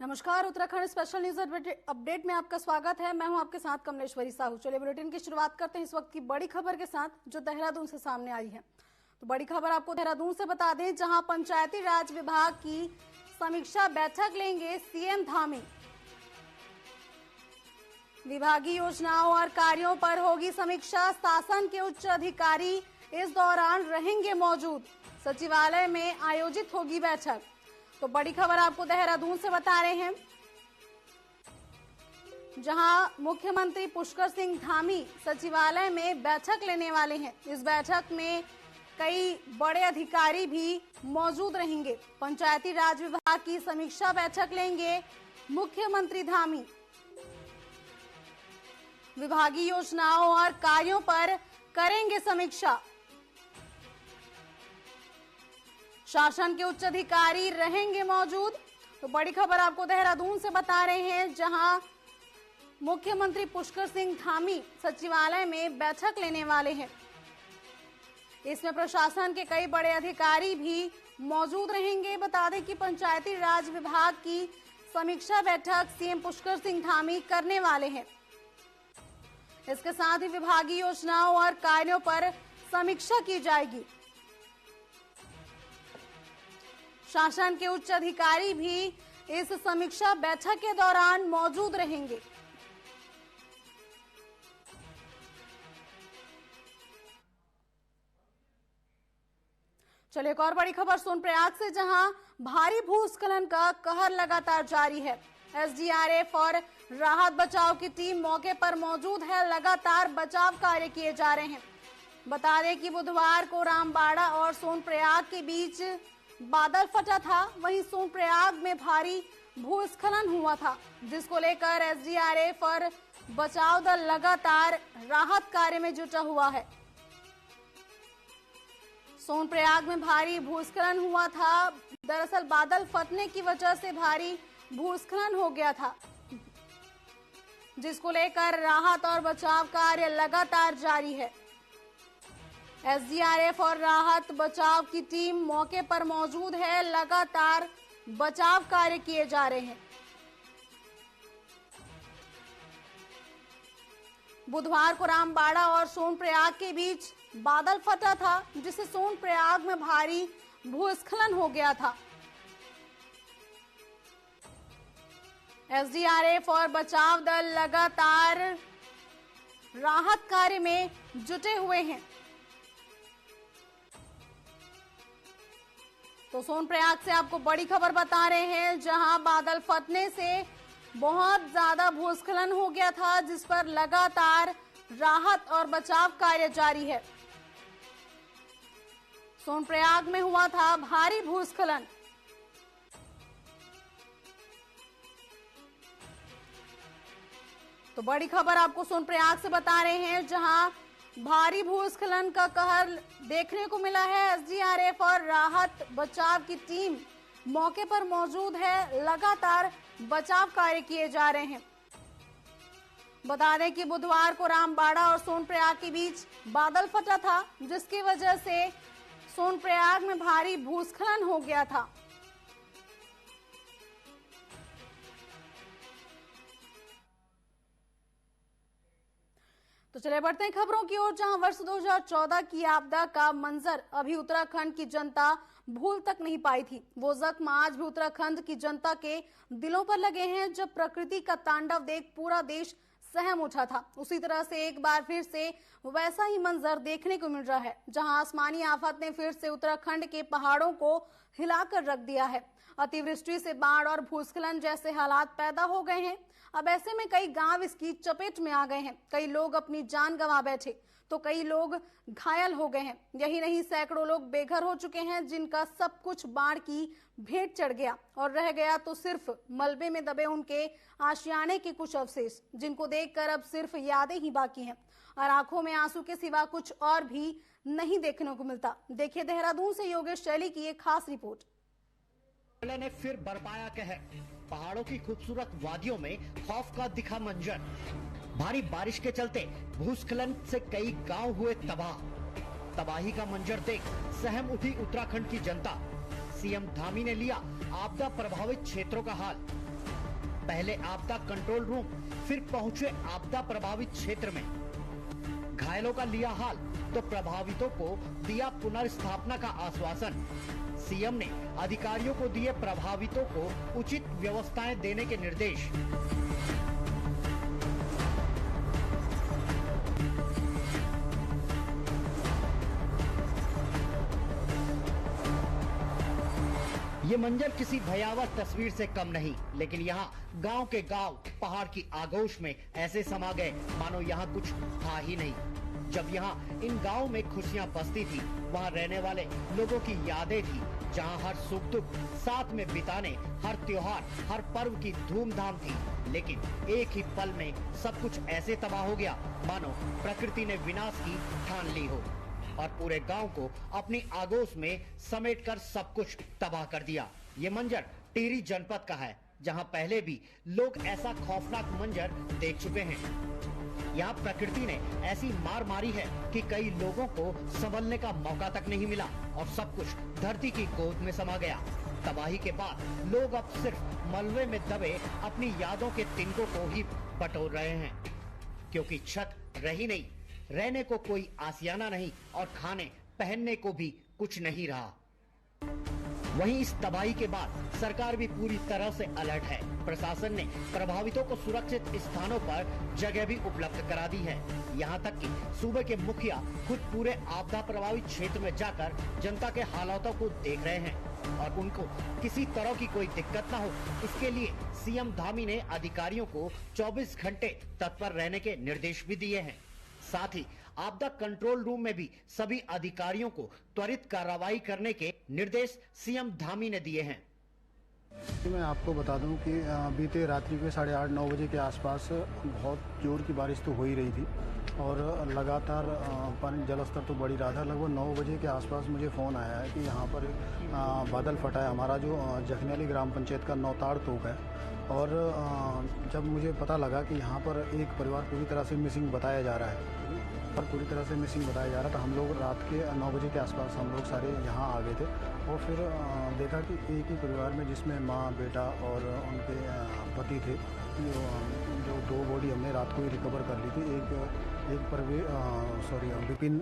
नमस्कार, Uttarakhand special news update में आपका स्वागत है। मैं हूं आपके साथ कमलेश्वरी साहू। चलिए बुलेटिन की शुरुआत करते हैं इस वक्त की बड़ी खबर के साथ, जो देहरादून से सामने आई है। तो बड़ी खबर आपको देहरादून से बता दें, जहां पंचायती राज विभाग की समीक्षा बैठक लेंगे सीएम धामी। विभागीय योजनाओं और कार्यों पर होगी समीक्षा। शासन के उच्च अधिकारी इस दौरान रहेंगे मौजूद। सचिवालय में आयोजित होगी बैठक। तो बड़ी खबर आपको देहरादून से बता रहे हैं, जहां मुख्यमंत्री पुष्कर सिंह धामी सचिवालय में बैठक लेने वाले हैं। इस बैठक में कई बड़े अधिकारी भी मौजूद रहेंगे। पंचायती राज विभाग की समीक्षा बैठक लेंगे मुख्यमंत्री धामी। विभागीय योजनाओं और कार्यों पर करेंगे समीक्षा। शासन के उच्च अधिकारी रहेंगे मौजूद। तो बड़ी खबर आपको देहरादून से बता रहे हैं, जहां मुख्यमंत्री पुष्कर सिंह धामी सचिवालय में बैठक लेने वाले हैं। इसमें प्रशासन के कई बड़े अधिकारी भी मौजूद रहेंगे। बता दें कि पंचायती राज विभाग की समीक्षा बैठक सीएम पुष्कर सिंह धामी करने वाले हैं। इसके साथ ही विभागीय योजनाओं और कार्यों पर समीक्षा की जाएगी। शासन के उच्च अधिकारी भी इस समीक्षा बैठक के दौरान मौजूद रहेंगे। चलिए एक और बड़ी खबर सोनप्रयाग से, जहां भारी भूस्खलन का कहर लगातार जारी है। एसडीआरएफ और राहत बचाव की टीम मौके पर मौजूद है। लगातार बचाव कार्य किए जा रहे हैं। बता दें कि बुधवार को रामबाड़ा और सोनप्रयाग के बीच बादल फटा था। वहीं सोनप्रयाग में भारी भूस्खलन हुआ था, जिसको लेकर एसडीआरएफ और बचाव दल लगातार राहत कार्य में जुटा हुआ है। सोनप्रयाग में भारी भूस्खलन हुआ था। दरअसल बादल फटने की वजह से भारी भूस्खलन हो गया था, जिसको लेकर राहत और बचाव कार्य लगातार जारी है। एसडीआरएफ और राहत बचाव की टीम मौके पर मौजूद है। लगातार बचाव कार्य किए जा रहे हैं। बुधवार को रामबाड़ा और सोनप्रयाग के बीच बादल फटा था, जिससे सोनप्रयाग में भारी भूस्खलन हो गया था। एसडीआरएफ और बचाव दल लगातार राहत कार्य में जुटे हुए हैं। तो सोनप्रयाग से आपको बड़ी खबर बता रहे हैं, जहां बादल फटने से बहुत ज्यादा भूस्खलन हो गया था, जिस पर लगातार राहत और बचाव कार्य जारी है। सोनप्रयाग में हुआ था भारी भूस्खलन। तो बड़ी खबर आपको सोनप्रयाग से बता रहे हैं, जहां भारी भूस्खलन का कहर देखने को मिला है। एसडीआरएफ और राहत बचाव की टीम मौके पर मौजूद है। लगातार बचाव कार्य किए जा रहे हैं। बता दें कि बुधवार को रामबाड़ा और सोनप्रयाग के बीच बादल फटा था, जिसकी वजह से सोनप्रयाग में भारी भूस्खलन हो गया था। तो चले बढ़ते हैं खबरों की ओर, जहां वर्ष 2014 की आपदा का मंजर अभी उत्तराखंड की जनता भूल तक नहीं पाई थी। वो जख्म आज भी उत्तराखंड की जनता के दिलों पर लगे हैं। जब प्रकृति का तांडव देख पूरा देश सहम उठा था, उसी तरह से एक बार फिर से वैसा ही मंजर देखने को मिल रहा है, जहां आसमानी आफत ने फिर से उत्तराखंड के पहाड़ों को हिलाकर रख दिया है। अतिवृष्टि से बाढ़ और भूस्खलन जैसे हालात पैदा हो गए हैं। अब ऐसे में कई गांव इसकी चपेट में आ गए हैं। कई लोग अपनी जान गंवा बैठे, तो कई लोग घायल हो गए हैं। यही नहीं, सैकड़ों लोग बेघर हो चुके हैं, जिनका सब कुछ बाढ़ की भेंट चढ़ गया और रह गया तो सिर्फ मलबे में दबे उनके आशियाने के कुछ अवशेष, जिनको देखकर अब सिर्फ यादें ही बाकी हैं और आंखों में आंसू के सिवा कुछ और भी नहीं देखने को मिलता। देखिए देहरादून से योगेश शैली की एक खास रिपोर्ट। ने फिर बरपाया कहर। पहाड़ों की खूबसूरत वादियों में खौफ का दिखा मंजर। भारी बारिश के चलते भूस्खलन से कई गांव हुए तबाह। तबाही का मंजर देख सहम उठी उत्तराखंड की जनता। सीएम धामी ने लिया आपदा प्रभावित क्षेत्रों का हाल। पहले आपदा कंट्रोल रूम, फिर पहुंचे आपदा प्रभावित क्षेत्र में। घायलों का लिया हाल तो प्रभावितों को दिया पुनर्स्थापना का आश्वासन। सीएम ने अधिकारियों को दिए प्रभावितों को उचित व्यवस्थाएं देने के निर्देश। ये मंजर किसी भयावह तस्वीर से कम नहीं, लेकिन यहाँ गांव के गांव पहाड़ की आगोश में ऐसे समा गए मानो यहाँ कुछ था ही नहीं। जब यहाँ इन गांव में खुशियाँ बसती थी, वहाँ रहने वाले लोगों की यादें थी, जहाँ हर सुख दुख साथ में बिताने, हर त्योहार, हर पर्व की धूमधाम थी। लेकिन एक ही पल में सब कुछ ऐसे तबाह हो गया मानो प्रकृति ने विनाश की ठान ली हो और पूरे गांव को अपनी आगोश में समेटकर सब कुछ तबाह कर दिया। ये मंजर टिहरी जनपद का है, जहां पहले भी लोग ऐसा खौफनाक मंजर देख चुके हैं। यहाँ प्रकृति ने ऐसी मार मारी है कि कई लोगों को संभलने का मौका तक नहीं मिला और सब कुछ धरती की गोद में समा गया। तबाही के बाद लोग अब सिर्फ मलबे में दबे अपनी यादों के तिनकों को ही बटोर रहे हैं, क्योंकि छत रही नहीं, रहने को कोई आसियाना नहीं और खाने पहनने को भी कुछ नहीं रहा। वहीं इस तबाही के बाद सरकार भी पूरी तरह से अलर्ट है। प्रशासन ने प्रभावितों को सुरक्षित स्थानों पर जगह भी उपलब्ध करा दी है। यहां तक कि सूबे के मुखिया खुद पूरे आपदा प्रभावित क्षेत्र में जाकर जनता के हालातों को देख रहे हैं और उनको किसी तरह की कोई दिक्कत न हो, इसके लिए सीएम धामी ने अधिकारियों को 24 घंटे तत्पर रहने के निर्देश भी दिए हैं। साथ ही आपदा कंट्रोल रूम में भी सभी अधिकारियों को त्वरित कार्रवाई करने के निर्देश सीएम धामी ने दिए हैं। मैं आपको बता दूं कि बीते रात्रि के 8:30-9 बजे के आसपास बहुत जोर की बारिश तो हो ही रही थी और लगातार पानी जल स्तर तो बढ़ ही रहा था। लगभग 9 बजे के आसपास मुझे फ़ोन आया है कि यहाँ पर बादल फटा है। हमारा जो जखनेली ग्राम पंचायत का नौताड़ तोक है और जब मुझे पता लगा कि यहाँ पर एक परिवार पूरी तरह से मिसिंग बताया जा रहा है तो हम लोग रात के 9 बजे के आसपास हम लोग सारे यहाँ आ गए थे और फिर देखा कि एक ही परिवार में जिसमें माँ, बेटा और उनके पति थे, जो 2 बॉडी हमने रात को ही रिकवर कर ली थी। विपिन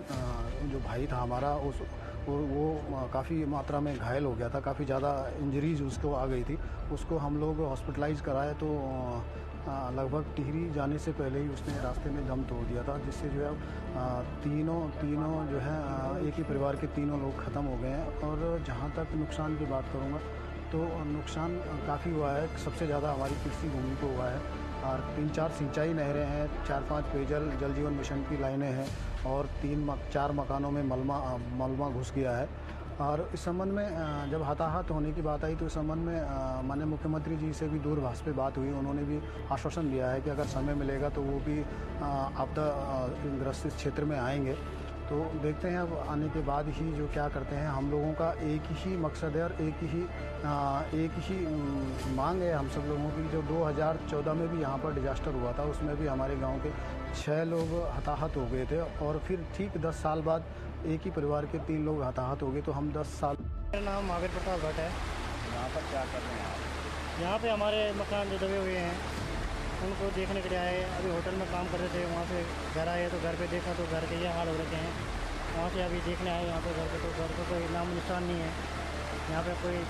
जो भाई था हमारा, वो काफ़ी मात्रा में घायल हो गया था, काफ़ी ज़्यादा इंजरीज उसको आ गई थी। उसको हम लोग हॉस्पिटलाइज कराए तो लगभग टिहरी जाने से पहले ही उसने रास्ते में दम तोड़ दिया था, जिससे जो है तीनों जो है एक ही परिवार के तीनों लोग ख़त्म हो गए हैं। और जहाँ तक नुकसान की बात करूँगा तो नुकसान काफ़ी हुआ है। सबसे ज़्यादा हमारी कृषि भूमि को हुआ है और 3-4 सिंचाई नहरें हैं, 4-5 पेयजल जल जीवन मिशन की लाइनें हैं और 3-4 मकानों में मलबा घुस गया है। और इस संबंध में जब हताहत होने की बात आई तो इस संबंध में माननीय मुख्यमंत्री जी से भी दूरभाष पे बात हुई। उन्होंने भी आश्वासन दिया है कि अगर समय मिलेगा तो वो भी आपदा ग्रस्त क्षेत्र में आएंगे। तो देखते हैं अब आने के बाद ही जो क्या करते हैं। हम लोगों का एक ही मकसद है और एक ही मांग है हम सब लोगों की। जो 2014 में भी यहाँ पर डिजास्टर हुआ था, उसमें भी हमारे गांव के 6 लोग हताहत हो गए थे और फिर ठीक 10 साल बाद एक ही परिवार के 3 लोग हताहत हो गए। तो हम 10 साल। मेरा नाम महावीर प्रताप भट्ट है। यहाँ पर क्या कर रहे हैं आप? यहाँ पे हमारे मकान जो दबे हुए हैं उनको देखने के लिए आए। अभी होटल में काम कर रहे थे, वहाँ से घर आए तो घर पे देखा तो घर के ये हाल हो रखे हैं। वहाँ से अभी देखने आए यहाँ पे घर पे, तो घर पे कोई नाम निशान नहीं है। यहाँ पे कोई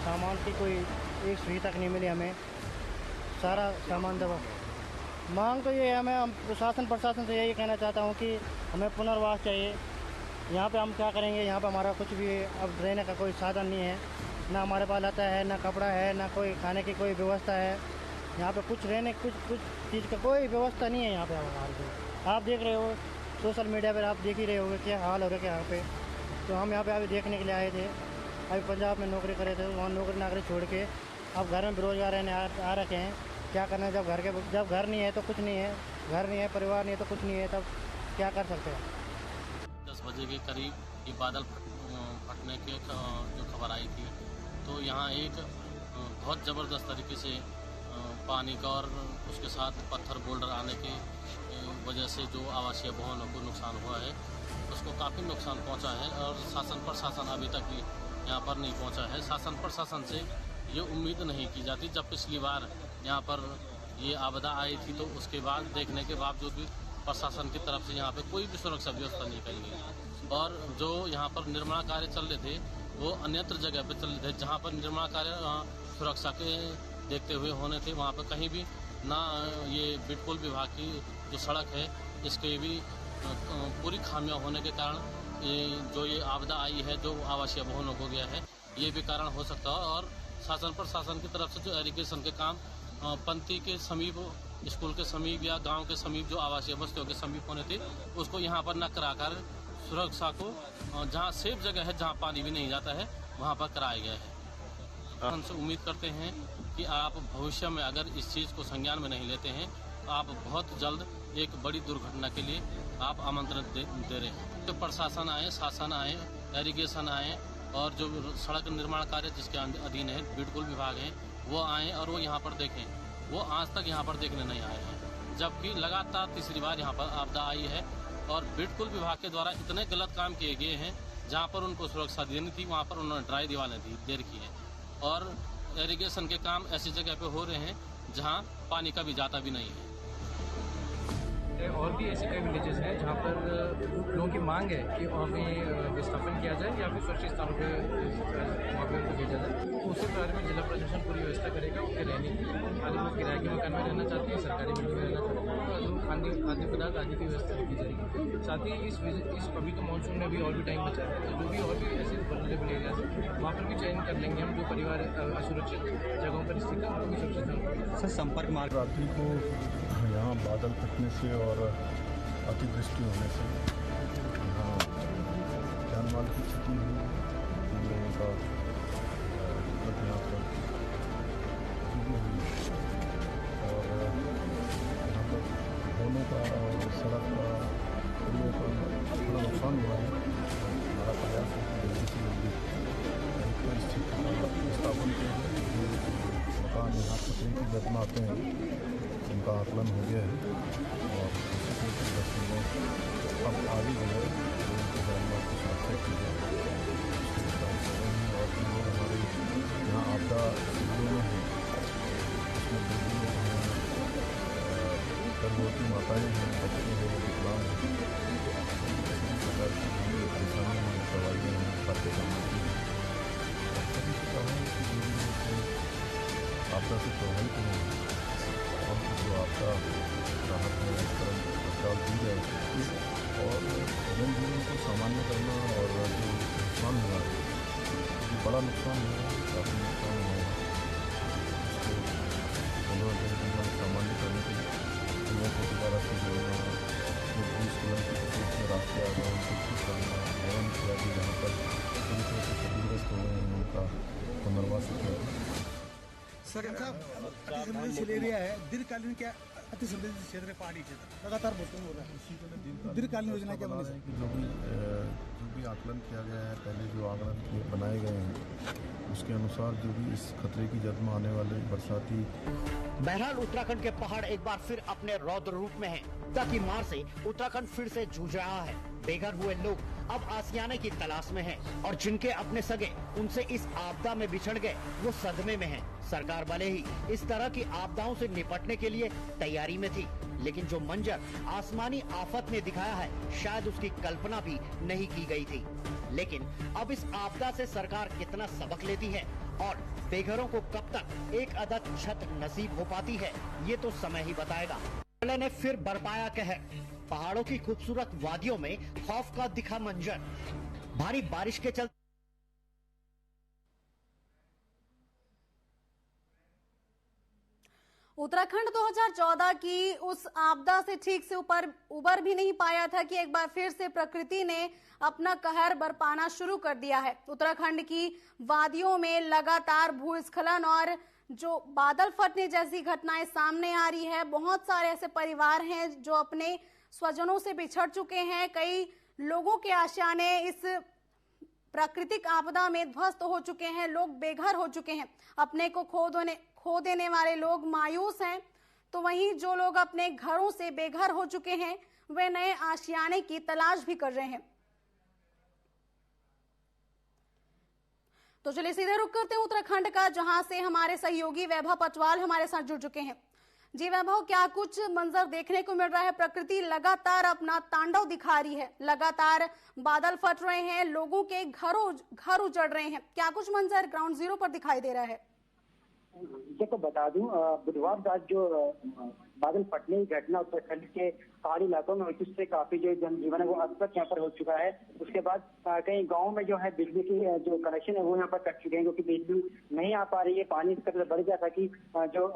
सामान की कोई एक सुई तक नहीं मिली हमें, सारा सामान दबा। मांग तो ये है, मैं प्रशासन से यही कहना चाहता हूँ कि हमें पुनर्वास चाहिए। यहाँ पे हम क्या करेंगे, यहाँ पे हमारा कुछ भी अब रहने का कोई साधन नहीं है, ना हमारे पास लता है, ना कपड़ा है, ना कोई खाने की कोई व्यवस्था है। यहाँ पे कुछ रहने कुछ चीज़ का कोई व्यवस्था नहीं है यहाँ पे हमारे को। आप देख रहे हो सोशल मीडिया पर, आप देख ही रहे होगे क्या हाल हो रहा है यहाँ पे। तो हम यहाँ पे अभी देखने के लिए आए थे। अभी पंजाब में नौकरी करे थे, वहाँ नौकरी छोड़ के अब घर में बेरोजगार रहने आ रखे हैं। क्या करना है, जब घर नहीं है तो कुछ नहीं है, घर नहीं है, परिवार नहीं है तो कुछ नहीं है, तब क्या कर सकते हैं। 10 बजे के करीब ये बादल फटने की जो खबर आई थी, तो यहाँ एक बहुत ज़बरदस्त तरीके से पानी का और उसके साथ पत्थर बोल्डर आने की वजह से जो आवासीय भवनों को नुकसान हुआ है, उसको काफ़ी नुकसान पहुँचा है। और शासन प्रशासन अभी तक भी यहाँ पर नहीं पहुँचा है। शासन प्रशासन से ये उम्मीद नहीं की जाती। जब पिछली बार यहाँ पर ये आपदा आई थी, तो उसके बाद देखने के बावजूद भी प्रशासन की तरफ से यहाँ पे कोई भी सुरक्षा व्यवस्था नहीं की गई। और जो यहाँ पर निर्माण कार्य चल रहे थे वो अन्यत्र जगह पे चल रहे थे, जहाँ पर निर्माण कार्य सुरक्षा के देखते हुए होने थे, वहाँ पर कहीं भी ना ये बिटकुल विभाग की जो सड़क है इसके भी पूरी खामियां होने के कारण जो ये आपदा आई है, जो आवासीय भवनों को गया है, ये भी कारण हो सकता है। और शासन प्रशासन की तरफ से जो एरीगेशन के काम पंक्ति के समीप, स्कूल के समीप या गांव के समीप जो आवासीय बस्तियों के समीप होने थे, उसको यहाँ पर न कराकर सुरक्षा को जहाँ सेफ जगह है, जहाँ पानी भी नहीं जाता है, वहाँ पर कराया गया है। हमसे उम्मीद करते हैं कि आप भविष्य में अगर इस चीज़ को संज्ञान में नहीं लेते हैं तो आप बहुत जल्द एक बड़ी दुर्घटना के लिए आप आमंत्रण दे रहे हैं। तो प्रशासन आए, शासन आए, एरीगेशन आए और जो सड़क निर्माण कार्य जिसके अधीन है बिटकुल विभाग है वो आए और वो यहाँ पर देखें। वो आज तक यहाँ पर देखने नहीं आए हैं, जबकि लगातार तीसरी बार यहाँ पर आपदा आई है और बिटकुल विभाग के द्वारा इतने गलत काम किए गए हैं। जहाँ पर उनको सुरक्षा देनी थी वहाँ पर उन्होंने ड्राई दीवारें दे रखी है और एरीगेशन के काम ऐसी जगह पे हो रहे हैं जहाँ पानी का भी जाता भी नहीं है। और भी ऐसे कई विलेजेस हैं जहाँ पर लोगों की मांग है कि वहाँ पे विस्थापन किया जाए या फिर सुरक्षित स्थानों पे वहाँ पे उनको भेजा जाए। तो उसी कार्य में जिला प्रशासन पूरी व्यवस्था करेगा उनके रहने की। आदि लोग किराए के मकान में रहना चाहते हैं, सरकारी बिल्डिंग में रहना चाहते हैं, तो खाद्य पदार्थ आदि की व्यवस्था की जाएगी। साथ ही इस अभी तो मानसून में भी और भी टाइम बचा है, तो जो भी और भी ऐसे वल्नरेबल एरियाज है वहाँ पर भी चयन कर लेंगे हम, जो परिवार असुरक्षित जगहों पर स्थित है उनको भी सुरक्षित। सर, संपर्क मार्ग रात्रि को यहाँ बादल फटने से और अतिवृष्टि होने से यहाँ जान माल की क्षति हुई। हम लोगों का यहाँ पर चीज़ें हुई और यहाँ पर भवनों का और सड़क का पुलों का थोड़ा नुकसान हुआ है। हमारा प्रयास है कि जल्दी से जल्दी इस क्षेत्र का विस्थापन किया जाए। जो मकान यहाँ खतरे की जद में आते हैं उनका आकलन हो गया है और अब आगे जो है उनके जानवर की सुरक्षा की जाए। और जो हमारे यहाँ आपदा शिविरों में है उसमें बुजुर्ग हैं, गर्भवती माताएँ हैं, बच्चे हैं, विकलांग हैं, प्रकार की परेशानी हैं, दवाइयाँ हैं, खाद्य सामग्री है। सभी से कहा है कि जो भी आपदा से प्रभावित हैं और जो आपका राहत है बचाव दी जाए और जनजीवन को सामान्य करना और जो नुकसान हुआ है, जो बड़ा नुकसान हुआ है, काफ़ी नुकसान हुआ है, उसको जनजीवन सामान्य करने के लिए लोगों को दोबारा से जोड़ना, जो भूस्खलन की तकलीफ में रास्ते आ गए उनको ठीक करना, भवन इत्यादि जहाँ पर पूरी तरह से क्षतिग्रस्त हुए हैं उनका पुनर्वास किया। सर, अति संवेदनशील एरिया है, दीर्घकालीन क्या अति संवेदनशील क्षेत्र है, पहाड़ी क्षेत्र लगातार भूस्खलन हो रहा है। दीर्घकालीन योजना क्या बनी है? जो भी आकलन किया गया है, पहले जो आकलन बनाए गए हैं उसके अनुसार जो भी इस खतरे की जद में आने वाले बरसाती। बहरहाल उत्तराखंड के पहाड़ एक बार फिर अपने रौद्र रूप में हैं। आपदा की मार से उत्तराखंड फिर से जूझ रहा है। बेघर हुए लोग अब आसियाने की तलाश में हैं और जिनके अपने सगे उनसे इस आपदा में बिछड़ गए वो सदमे में हैं। सरकार भले ही इस तरह की आपदाओं से निपटने के लिए तैयारी में थी, लेकिन जो मंजर आसमानी आफत ने दिखाया है शायद उसकी कल्पना भी नहीं की गई थी। लेकिन अब इस आपदा से सरकार कितना सबक लेती है और बेघरों को कब तक एक अदद छत नसीब हो पाती है, ये तो समय ही बताएगा। ने फिर बरपाया कहर। पहाड़ों की खूबसूरत वादियों में खौफ का दिखा मंजर। भारी बारिश के चलते उत्तराखंड 2014 की उस आपदा से ठीक से उबर भी नहीं पाया था कि एक बार फिर से प्रकृति ने अपना कहर बरपाना शुरू कर दिया है। उत्तराखंड की वादियों में लगातार भूस्खलन और जो बादल फटने जैसी घटनाएं सामने आ रही है। बहुत सारे ऐसे परिवार हैं जो अपने स्वजनों से बिछड़ चुके हैं। कई लोगों के आशियाने इस प्राकृतिक आपदा में ध्वस्त हो चुके हैं। लोग बेघर हो चुके हैं। अपने को खो देने वाले लोग मायूस हैं, तो वहीं जो लोग अपने घरों से बेघर हो चुके हैं वे नए आशियाने की तलाश भी कर रहे हैं। तो चलिए सीधे रुक करते हैं उत्तराखंड का, जहां से हमारे सहयोगी वैभव पटवाल हमारे साथ जुड़ चुके हैं। जी वैभव, क्या कुछ मंजर देखने को मिल रहा है? प्रकृति लगातार अपना तांडव दिखा रही है, लगातार बादल फट रहे हैं, लोगों के घर उजड़ रहे हैं। क्या कुछ मंजर ग्राउंड जीरो पर दिखाई दे रहा है? देखो बता दूं, बुधवार रात जो बादल फटने की घटना उत्तराखंड के पहाड़ी इलाकों में हुई, उससे काफी जो जनजीवन है वो अस्त व्यस्त यहाँ पर हो चुका है। उसके बाद कई गांवों में जो है बिजली की जो कनेक्शन है वो यहाँ पर कट चुके हैं, क्योंकि बिजली नहीं आ पा रही है। पानी इस कदर बढ़ गया था कि जो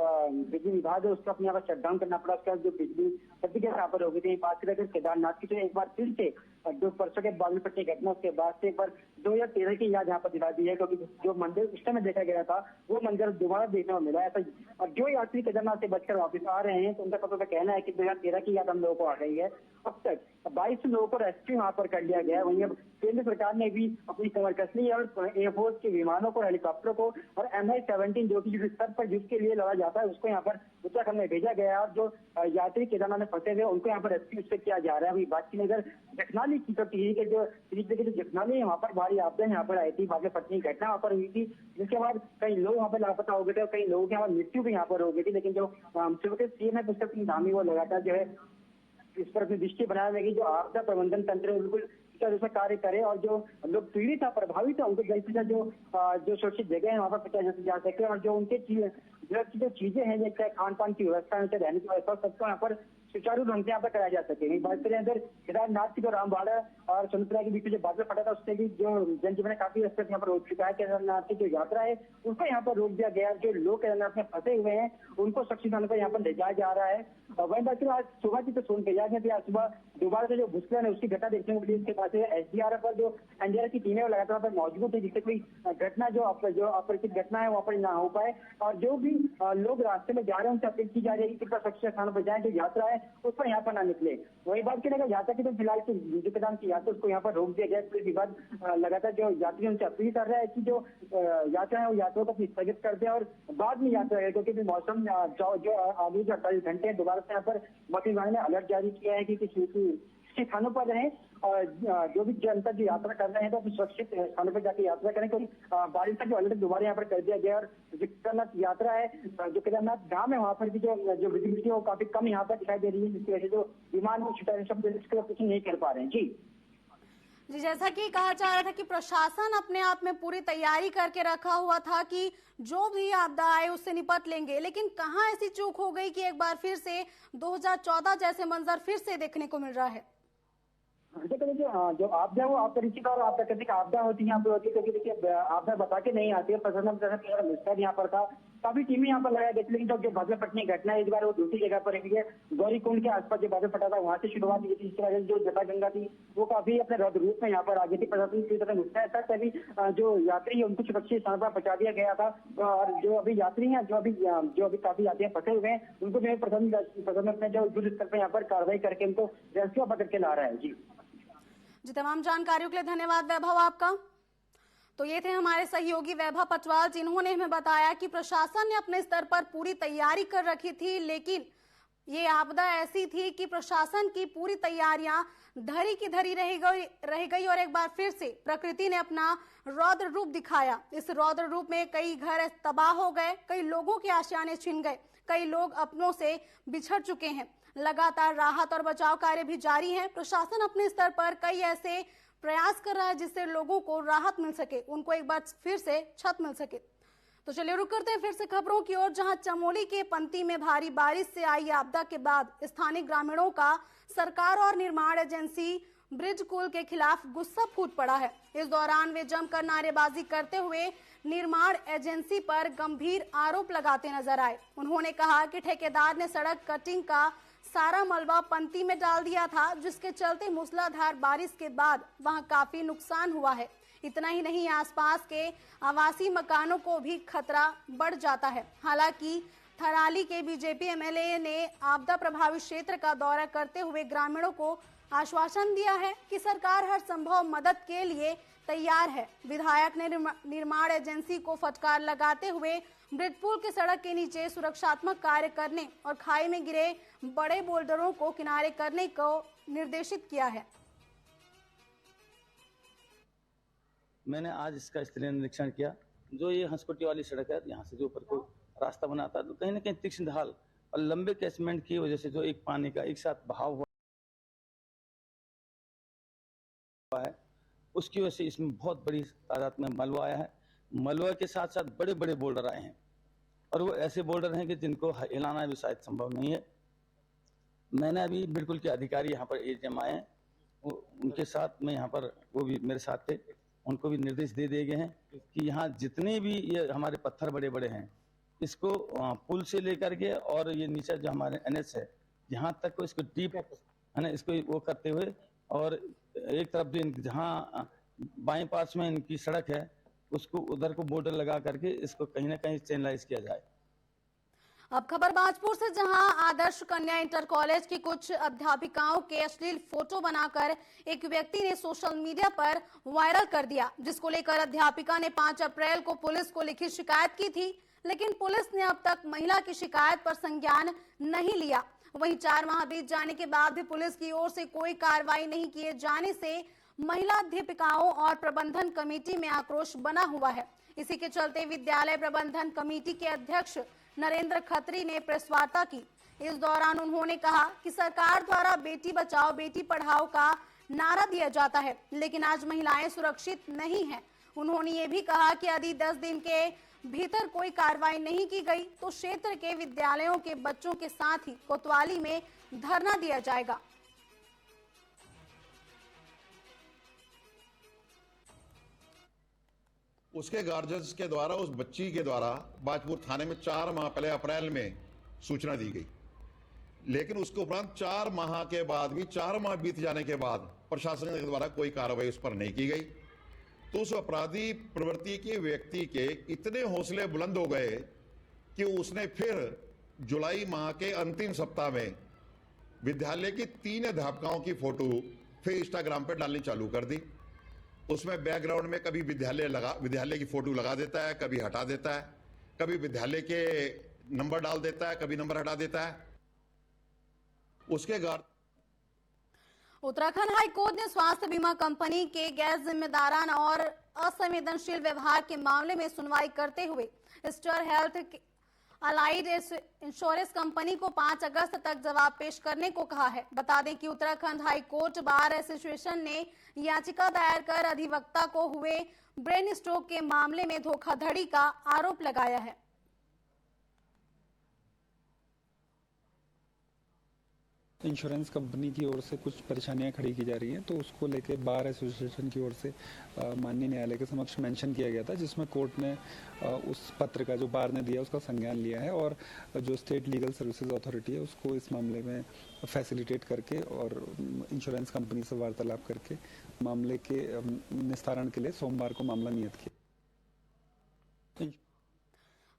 बिजली विभाग है उसको अपने यहाँ पर शटडाउन करना पड़ा। उसके बाद जो बिजली सभी यहाँ पर हो गई थी। बात करें केदारनाथ की, तो एक बार फिर से जो परसों के बादल फटने की घटना, उसके बाद से एक बार 2013 की याद यहाँ पर दिला दी है, क्योंकि जो मंदिर उस समय देखा गया था वो मंदिर दोबारा देखने को मिला ऐसा। और जो यात्री केदारनाथ से बचकर वापस आ रहे हैं तो उनका पता कहना है कि 2013 की याद हम लोगों को आ गई है। अब तक 22 लोगों को रेस्क्यू वहाँ पर कर लिया गया है। वहीं अब केंद्र सरकार ने भी अपनी कमर कस ली और एयरफोर्स के विमानों को, हेलीकॉप्टर को और MH17 जो कि जिस स्तर पर जिसके लिए लड़ा जाता है उसको यहाँ पर उत्तराखंड में भेजा गया है। और जो यात्री केदारनाथ में फंसे हुए उनको यहाँ पर रेस्क्यू से किया जा रहा है। अभी बात की अगर जखनाली की, तो टिहरी के जो जखनाली वहाँ पर भारी आपदा यहाँ पर आई थी, बादल फटने की घटना वहाँ पर हुई थी, जिसके बाद कई लोग वहाँ पर लापता हो गए थे और कई लोगों की यहाँ पर मृत्यु भी यहाँ पर हो गई थी। लेकिन जो सीएम है पुष्कर सिंह धामी, वो लगातार जो है इस पर अपनी दृष्टि बनाने लगी। जो आपदा प्रबंधन तंत्र है बिल्कुल उसमें कार्य करे और जो लोग पीड़ित था, प्रभावित है, उनको जल्द से जल्द जो सुरक्षित जगह है वहाँ पर पहुंचाया जा सके। और जो उनके जो चीजें हैं, जैसे खान पान की व्यवस्था, रहने की व्यवस्था, सबको यहाँ पर सुचारू ढंग से यहाँ पर कराया जा सके। बात करें अगर केदारनाथ की जो रामबाड़ा और सोनपुरा के बीच में जो बादल फटा था, उससे भी जो जनजीवन काफी हद तक यहाँ पर रोक चुका है। केदारनाथ की जो यात्रा है उसको यहाँ पर रोक दिया गया। जो लोग केदारनाथ में फंसे हुए हैं उनको सुरक्षित स्थान पर यहाँ पर ले जाया जा रहा है। वहीं बात करें आज सुबह की, तो सोनप्रयाग में आज सुबह दोबारा से जो भूस्खलन है उसकी घटना देखने को मिली। इसके पास SDRF और जो NDRF की टीमें लगातार वहाँ पर मौजूद है, जिससे कोई घटना जो अपरिचित घटना है वहाँ पर ना हो पाए। और जो भी लोग रास्ते में जा रहे हैं उनसे अपील की जा रही है कि सुरक्षित स्थान पर जाए, जो यात्रा है उस पर यहाँ पर ना निकले। वही बात करें यात्रा की, तो फिलहाल जो केदारनाथ की यात्रा उसको यहाँ पर रोक दिया गया। पुलिस विभाग लगातार जो यात्री उनसे अपील कर रहा है कि जो यात्रा है वो यात्रा को स्थगित कर दे और बाद में यात्रा है, क्योंकि मौसम जो आगे जो 48 घंटे दोबारा से यहाँ पर मौसम विभाग ने अलर्ट जारी किया है कि किसी स्थानों पर रहें और जो भी जनता जो यात्रा कर रहे हैं तो सुरक्षित स्थानों पर जाकर यात्रा करें, क्योंकि बारिश का जो अलर्ट दोबारा यहाँ पर कर दिया गया। और जो केदारनाथ यात्रा है, जो केदारनाथ धाम है, वहाँ पर भी जो विजिबिलिटी है वो काफी कम यहाँ पर दिखाई दे रही है, जिसकी वजह से जो विमान कुछ नहीं कर पा रहे हैं। जी, जैसा कि कहा जा रहा था कि प्रशासन अपने आप में पूरी तैयारी करके रखा हुआ था कि जो भी आपदा आए उससे निपट लेंगे, लेकिन कहां ऐसी चूक हो गई कि एक बार फिर से 2014 जैसे मंजर फिर से देखने को मिल रहा है। देखिए जो आपदा है वो अपरिचित और अप्राकृतिक आपदा होती है यहाँ पर होती है, क्योंकि देखिए आपदा बता के नहीं आती है। प्रशासन यहाँ पर था, काफी टीमें यहाँ पर लगाई गई, लेकिन जो बादल फटने की घटना है इस बार वो दूसरी जगह पर हुई है। गौरी कुंड के आसपास जो बादल फटा था वहां से शुरुआत हुई थी। इसके बाद जो जटा गंगा थी वो काफी अपने रौद्र रूप में यहाँ पर आ गई थी। प्रशासन की तरफ गुस्सा है, तभी जो यात्री है उनको सुरक्षित स्थान पर पहुंचा दिया गया था। और जो अभी यात्री हैं, जो अभी काफी यात्री फंसे हुए हैं, उनको जो प्रशासन अपने जो युद्ध स्तर पर यहाँ पर कार्रवाई करके उनको रेस्क्यू पकड़ के ला रहा है। जी, तमाम जानकारियों के लिए धन्यवाद वैभव आपका। तो ये थे हमारे सहयोगी वैभव पटवाल, जिन्होंने हमें बताया कि प्रशासन ने अपने स्तर पर पूरी तैयारी कर रखी थी, लेकिन ये आपदा ऐसी थी कि प्रशासन की पूरी तैयारियां धरी की धरी रह गई और एक बार फिर से प्रकृति ने अपना रौद्र रूप दिखाया। इस रौद्र रूप में कई घर तबाह हो गए, कई लोगों के आशियाने छिन गए, कई लोग अपनों से बिछड़ चुके हैं। लगातार राहत और बचाव कार्य भी जारी है। प्रशासन अपने स्तर पर कई ऐसे प्रयास कर रहा है जिससे लोगों को राहत मिल सके, उनको एक बार फिर से छत मिल सके। तो चलिए रुक करते हैं फिर से खबरों की ओर, जहां चमोली के पंती में भारी बारिश से आई आपदा के बाद स्थानीय ग्रामीणों का सरकार और निर्माण एजेंसी ब्रिज कुल के खिलाफ गुस्सा फूट पड़ा है। इस दौरान वे जमकर नारेबाजी करते हुए निर्माण एजेंसी पर गंभीर आरोप लगाते नजर आए। उन्होंने कहा कि ठेकेदार ने सड़क कटिंग का सारा मलबा पंती में डाल दिया था, जिसके चलते मूसलाधार बारिश के बाद वहां काफी नुकसान हुआ है। इतना ही नहीं, आसपास के आवासीय मकानों को भी खतरा बढ़ जाता है। हालांकि थराली के बीजेपी एमएलए ने आपदा प्रभावित क्षेत्र का दौरा करते हुए ग्रामीणों को आश्वासन दिया है कि सरकार हर संभव मदद के लिए तैयार है। विधायक ने निर्माण एजेंसी को फटकार लगाते हुए ब्रिजपुल के सड़क के नीचे सुरक्षात्मक कार्य करने और खाई में गिरे बड़े बोल्डरों को किनारे करने को निर्देशित किया है। मैंने आज इसका स्थलीय निरीक्षण किया। जो ये हंसपट्टी वाली सड़क है, यहाँ से जो ऊपर को रास्ता बनाता है, तो कहीं ना कहीं तीक्ष्ण ढाल और लंबे कैचमेंट की वजह से जो एक पानी का एक साथ बहाव हुआ है, उसकी वजह से इसमें बहुत बड़ी तादाद में मलबा आया है। मलबा के साथ साथ बड़े बड़े बोल्डर आए हैं, और वो ऐसे बोल्डर हैं कि जिनको हिलाना भी शायद संभव नहीं है। मैंने अभी बिल्कुल के अधिकारी यहाँ पर एजीएम आए हैं, उनके साथ में यहाँ पर वो भी मेरे साथ थे, उनको भी निर्देश दे दिए गए हैं कि यहाँ जितने भी ये हमारे पत्थर बड़े बड़े हैं, इसको पुल से लेकर के और ये नीचे जो हमारे एनएच है यहाँ तक को इसको डीप है ना, इसको वो करते हुए, और एक तरफ जो जहाँ बाएं पास में इनकी सड़क है उसको उधर को बॉर्डर लगा करके इसको कहीं ना कहीं चैनलाइज किया जाए। अब खबर बाजपुर से, जहां आदर्श कन्या इंटर कॉलेज की कुछ अध्यापिकाओं के अश्लील फोटो बनाकर एक व्यक्ति ने सोशल मीडिया पर वायरल कर दिया, जिसको लेकर अध्यापिका ने 5 अप्रैल को पुलिस को लिखित शिकायत की थी, लेकिन पुलिस ने अब तक महिला की शिकायत पर संज्ञान नहीं लिया। वहीं 4 माह बीत जाने के बाद भी पुलिस की ओर से कोई कार्रवाई नहीं किए जाने से महिला अध्यापिकाओं और प्रबंधन कमेटी में आक्रोश बना हुआ है। इसी के चलते विद्यालय प्रबंधन कमेटी के अध्यक्ष नरेंद्र खत्री ने प्रेस वार्ता की। इस दौरान उन्होंने कहा कि सरकार द्वारा बेटी बचाओ बेटी पढ़ाओ का नारा दिया जाता है, लेकिन आज महिलाएं सुरक्षित नहीं हैं। उन्होंने ये भी कहा कि यदि 10 दिन के भीतर कोई कार्रवाई नहीं की गई तो क्षेत्र के विद्यालयों के बच्चों के साथ ही कोतवाली में धरना दिया जाएगा। उसके गार्जियंस के द्वारा उस बच्ची के द्वारा बाजपुर थाने में 4 माह पहले अप्रैल में सूचना दी गई, लेकिन उसके उपरांत 4 माह के बाद भी 4 माह बीत जाने के बाद प्रशासन के द्वारा कोई कार्रवाई उस पर नहीं की गई। तो उस अपराधी प्रवृत्ति के व्यक्ति के इतने हौसले बुलंद हो गए कि उसने फिर जुलाई माह के अंतिम सप्ताह में विद्यालय की 3 अध्यापकाओं की फोटो फिर इंस्टाग्राम पर डालनी चालू कर दी। उसमें बैकग्राउंड में कभी विद्यालय की फोटो लगा देता है, कभी हटा देता है, कभी विद्यालय के नंबर डाल देता है, कभी नंबर हटा देता है। उसके उत्तराखंड हाई कोर्ट ने स्वास्थ्य बीमा कंपनी के गैर जिम्मेदाराना और असंवेदनशील व्यवहार के मामले में सुनवाई करते हुए star health allied insurance company को 5 अगस्त तक जवाब पेश करने को कहा है। बता दें कि Uttarakhand high court bar association ने याचिका दायर कर अधिवक्ता को हुए ब्रेन स्ट्रोक के मामले में धोखाधड़ी का आरोप लगाया है। इंश्योरेंस कंपनी की ओर से कुछ परेशानियां खड़ी की जा रही हैं, तो उसको लेके बार एसोसिएशन की ओर से माननीय न्यायालय के समक्ष मेंशन किया गया था, जिसमें कोर्ट ने उस पत्र का जो बार ने दिया उसका संज्ञान लिया है और जो स्टेट लीगल सर्विसेज अथॉरिटी है उसको इस मामले में फैसिलिटेट करके और इंश्योरेंस कंपनी से वार्तालाप करके मामले के निस्तारण के लिए सोमवार को मामला नियत किया।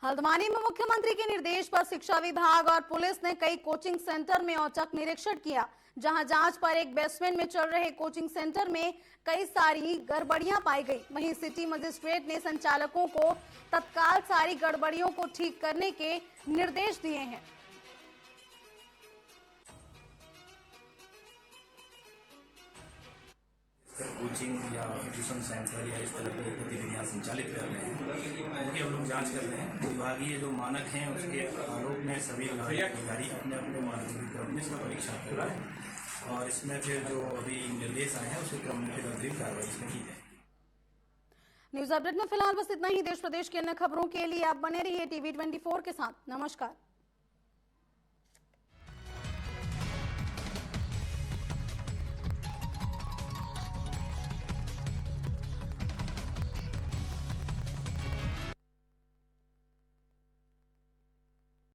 हल्द्वानी में मुख्यमंत्री के निर्देश पर शिक्षा विभाग और पुलिस ने कई कोचिंग सेंटर में औचक निरीक्षण किया, जहां जांच पर एक बेसमेंट में चल रहे कोचिंग सेंटर में कई सारी गड़बड़ियां पाई गई। वहीं सिटी मजिस्ट्रेट ने संचालकों को तत्काल सारी गड़बड़ियों को ठीक करने के निर्देश दिए हैं। कोचिंग या ट्यूशन सेंटर या इस तरह की गतिविधियाँ संचालित कर रहे हैं, उनकी हम लोग जाँच कर रहे हैं। विभागीय जो मानक हैं उसके आलोक में सभी अधिकारी अपने अपने मानकों क्रम में इसका परीक्षण कर रहे हैं और इसमें फिर जो अभी निर्देश आए हैं उसके क्रम में फिर अतिरिक्त कार्रवाई इसमें की जाए। न्यूज अपडेट में फिलहाल बस इतना ही। देश प्रदेश की अन्य खबरों के लिए आप बने रहिए टीवी 24 के साथ। नमस्कार।